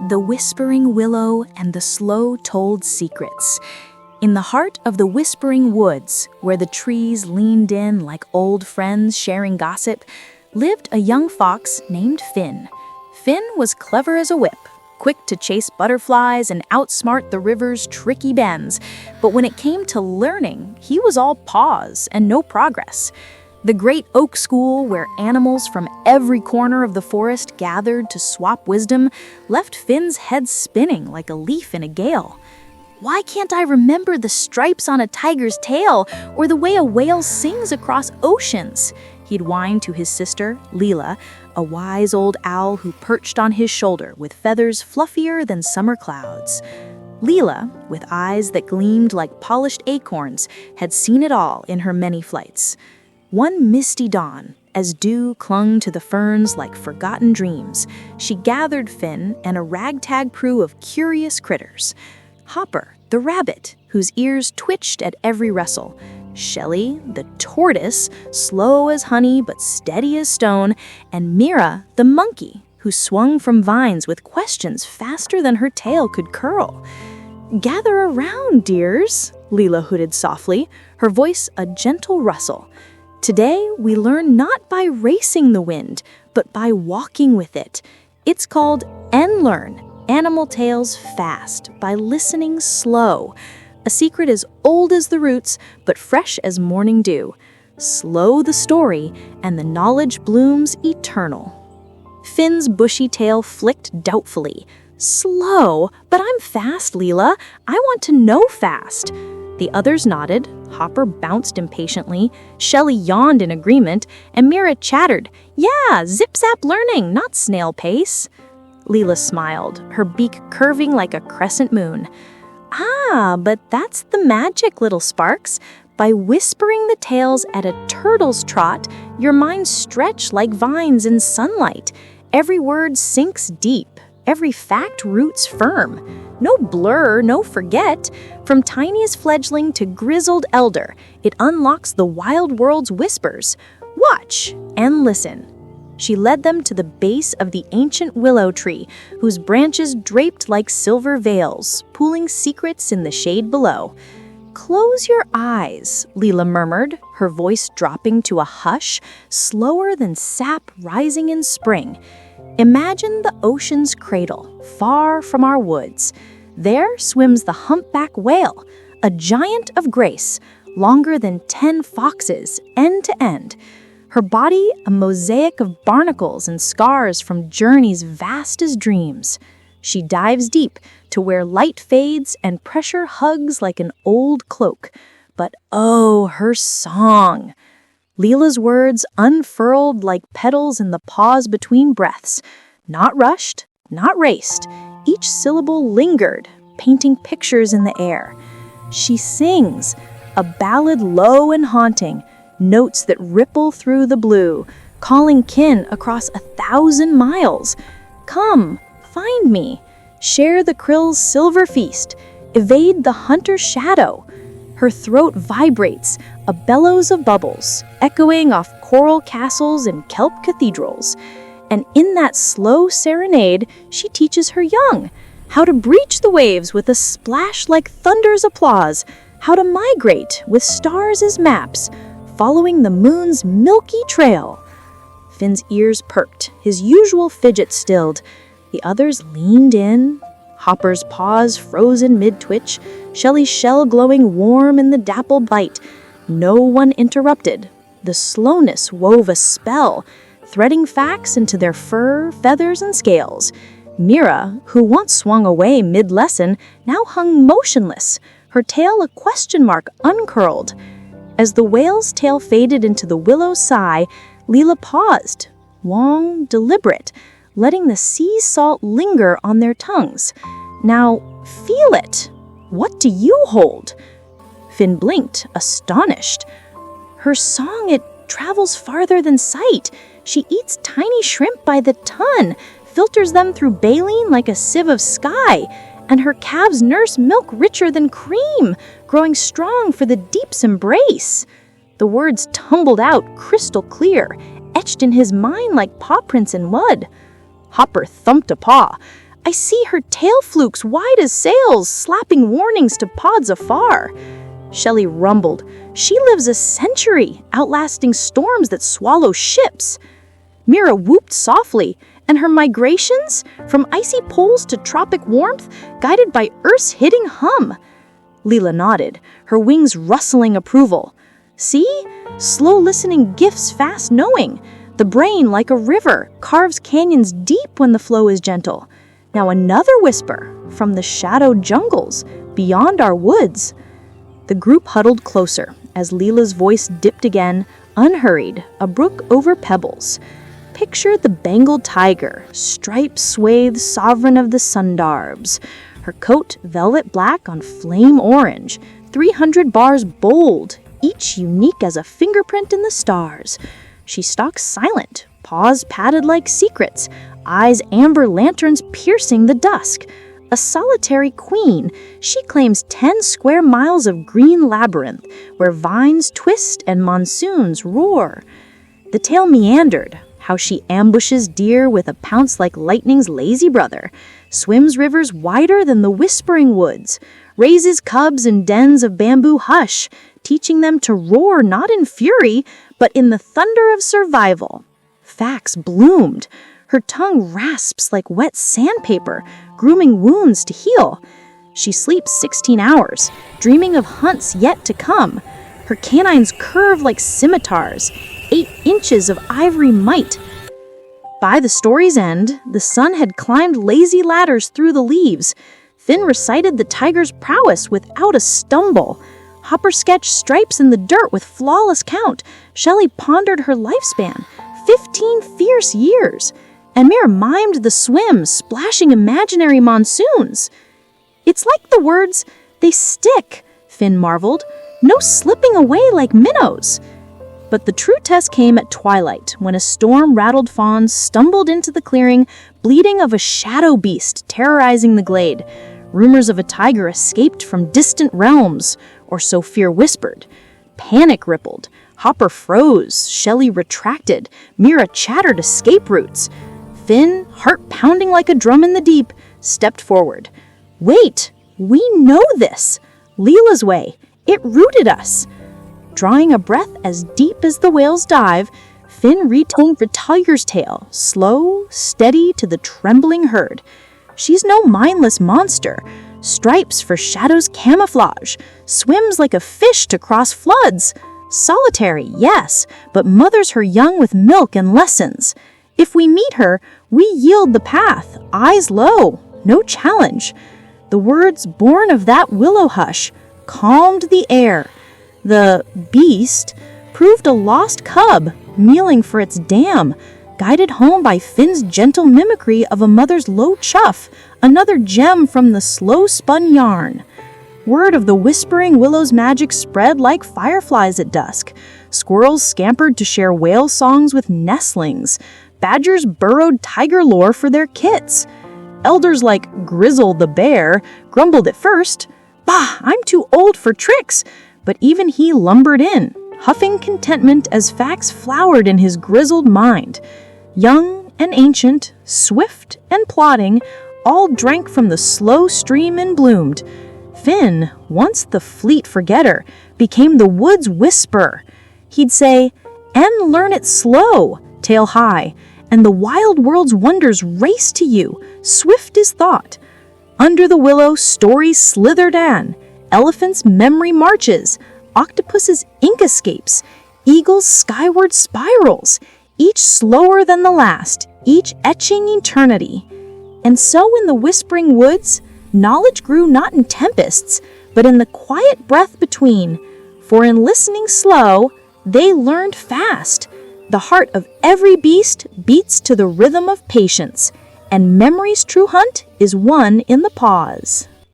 The Whispering Willow and the Slow-Told Secrets. In the heart of the whispering woods, where the trees leaned in like old friends sharing gossip, lived a young fox named Finn. Finn was clever as a whip, quick to chase butterflies and outsmart the river's tricky bends. But when it came to learning, he was all pause and no progress. The great oak school, where animals from every corner of the forest gathered to swap wisdom, left Finn's head spinning like a leaf in a gale. Why can't I remember the stripes on a tiger's tail or the way a whale sings across oceans? He'd whine to his sister, Leela, a wise old owl who perched on his shoulder with feathers fluffier than summer clouds. Leela, with eyes that gleamed like polished acorns, had seen it all in her many flights. One misty dawn, as dew clung to the ferns like forgotten dreams, she gathered Finn and a ragtag crew of curious critters. Hopper, the rabbit, whose ears twitched at every rustle. Shelley, the tortoise, slow as honey but steady as stone. And Mira, the monkey, who swung from vines with questions faster than her tail could curl. "Gather around, dears," Leela hooted softly, her voice a gentle rustle. "Today, we learn not by racing the wind, but by walking with it. It's called N-Learn, Animal Tales Fast, by listening slow. A secret as old as the roots, but fresh as morning dew. Slow the story, and the knowledge blooms eternal." Finn's bushy tail flicked doubtfully. "Slow? But I'm fast, Leela. I want to know fast." The others nodded, Hopper bounced impatiently, Shelley yawned in agreement, and Mira chattered, "Yeah, zip-zap learning, not snail pace." Leela smiled, her beak curving like a crescent moon. "Ah, but that's the magic, little sparks. By whispering the tales at a turtle's trot, your minds stretch like vines in sunlight. Every word sinks deep, every fact roots firm. No blur, no forget. From tiniest fledgling to grizzled elder, it unlocks the wild world's whispers. Watch and listen." She led them to the base of the ancient willow tree, whose branches draped like silver veils, pooling secrets in the shade below. "Close your eyes," Leela murmured, her voice dropping to a hush, slower than sap rising in spring. "Imagine the ocean's cradle, far from our woods. There swims the humpback whale, a giant of grace, longer than 10 foxes, end to end. Her body a mosaic of barnacles and scars from journeys vast as dreams. She dives deep to where light fades and pressure hugs like an old cloak. But oh, her song!" Leela's words unfurled like petals in the pause between breaths. Not rushed, not raced. Each syllable lingered, painting pictures in the air. She sings, a ballad low and haunting, notes that ripple through the blue, calling kin across 1,000 miles. "Come, find me. Share the krill's silver feast. Evade the hunter's shadow." Her throat vibrates, a bellows of bubbles, echoing off coral castles and kelp cathedrals. And in that slow serenade, she teaches her young how to breach the waves with a splash like thunder's applause, how to migrate with stars as maps, following the moon's milky trail. Finn's ears perked, his usual fidget stilled. The others leaned in, Hopper's paws frozen mid-twitch, Shelley's shell glowing warm in the dappled light. No one interrupted. The slowness wove a spell, threading facts into their fur, feathers, and scales. Mira, who once swung away mid-lesson, now hung motionless, her tail a question mark uncurled. As the whale's tail faded into the willow sigh, Leela paused, long, deliberate, letting the sea salt linger on their tongues. "Now, feel it. What do you hold?" Finn blinked, astonished. "Her song, it travels farther than sight. She eats tiny shrimp by the ton, filters them through baleen like a sieve of sky, and her calves nurse milk richer than cream, growing strong for the deep's embrace." The words tumbled out crystal clear, etched in his mind like paw prints in mud. Hopper thumped a paw. I see her tail flukes wide as sails, slapping warnings to pods afar." Shelley rumbled. "She lives a century, outlasting storms that swallow ships." Mira whooped softly. "And her migrations? From icy poles to tropic warmth, guided by Earth's hitting hum." Leela nodded, her wings rustling approval. "See? Slow listening gifts fast knowing. The brain, like a river, carves canyons deep when the flow is gentle. Now another whisper, from the shadowed jungles, beyond our woods." The group huddled closer as Leela's voice dipped again, unhurried, a brook over pebbles. Picture the Bengal tiger, stripe-swathed sovereign of the Sundarbs. Her coat velvet black on flame orange, 300 bars bold, each unique as a fingerprint in the stars. She stalks silent, paws padded like secrets, eyes amber lanterns piercing the dusk. A solitary queen, she claims 10 square miles of green labyrinth, where vines twist and monsoons roar. The tale meandered, how she ambushes deer with a pounce like lightning's lazy brother, swims rivers wider than the whispering woods, raises cubs in dens of bamboo hush, teaching them to roar not in fury, but in the thunder of survival. Facts bloomed. Her tongue rasps like wet sandpaper, grooming wounds to heal. She sleeps 16 hours, dreaming of hunts yet to come. Her canines curve like scimitars, 8 inches of ivory might. By the story's end, the sun had climbed lazy ladders through the leaves. Finn recited the tiger's prowess without a stumble. Hopper sketched stripes in the dirt with flawless count. Shelley pondered her lifespan, 15 fierce years. And Mira mimed the swim, splashing imaginary monsoons. "It's like the words, they stick," Finn marveled. "No slipping away like minnows." But the true test came at twilight, when a storm-rattled fawn stumbled into the clearing, bleating of a shadow beast terrorizing the glade. Rumors of a tiger escaped from distant realms, or so fear whispered. Panic rippled. Hopper froze. Shelley retracted. Mira chattered escape routes. Finn, heart pounding like a drum in the deep, stepped forward. "Wait, we know this. Leela's way. It rooted us." Drawing a breath as deep as the whale's dive, Finn retold the tiger's tale, slow, steady to the trembling herd. She's no mindless monster. Stripes for shadow's camouflage. Swims like a fish to cross floods. Solitary, yes, but mothers her young with milk and lessons. If we meet her, we yield the path, eyes low, no challenge. The words born of that willow hush calmed the air. The beast proved a lost cub, mealing for its dam, guided home by Finn's gentle mimicry of a mother's low chuff, another gem from the slow-spun yarn. Word of the whispering willow's magic spread like fireflies at dusk. Squirrels scampered to share whale songs with nestlings. Badgers burrowed tiger lore for their kits. Elders like Grizzle the bear grumbled at first, "Bah, I'm too old for tricks," but even he lumbered in, huffing contentment as facts flowered in his grizzled mind. Young and ancient, swift and plodding, all drank from the slow stream and bloomed. Finn, once the fleet forgetter, became the wood's whisper. He'd say, "And learn it slow, tail high, and the wild world's wonders race to you, swift as thought." Under the willow, stories slithered an, elephants' memory marches, octopus's ink escapes, eagles' skyward spirals, each slower than the last, each etching eternity. And so in the whispering woods, knowledge grew not in tempests, but in the quiet breath between. For in listening slow, they learned fast. The heart of every beast beats to the rhythm of patience, and memory's true hunt is won in the pause.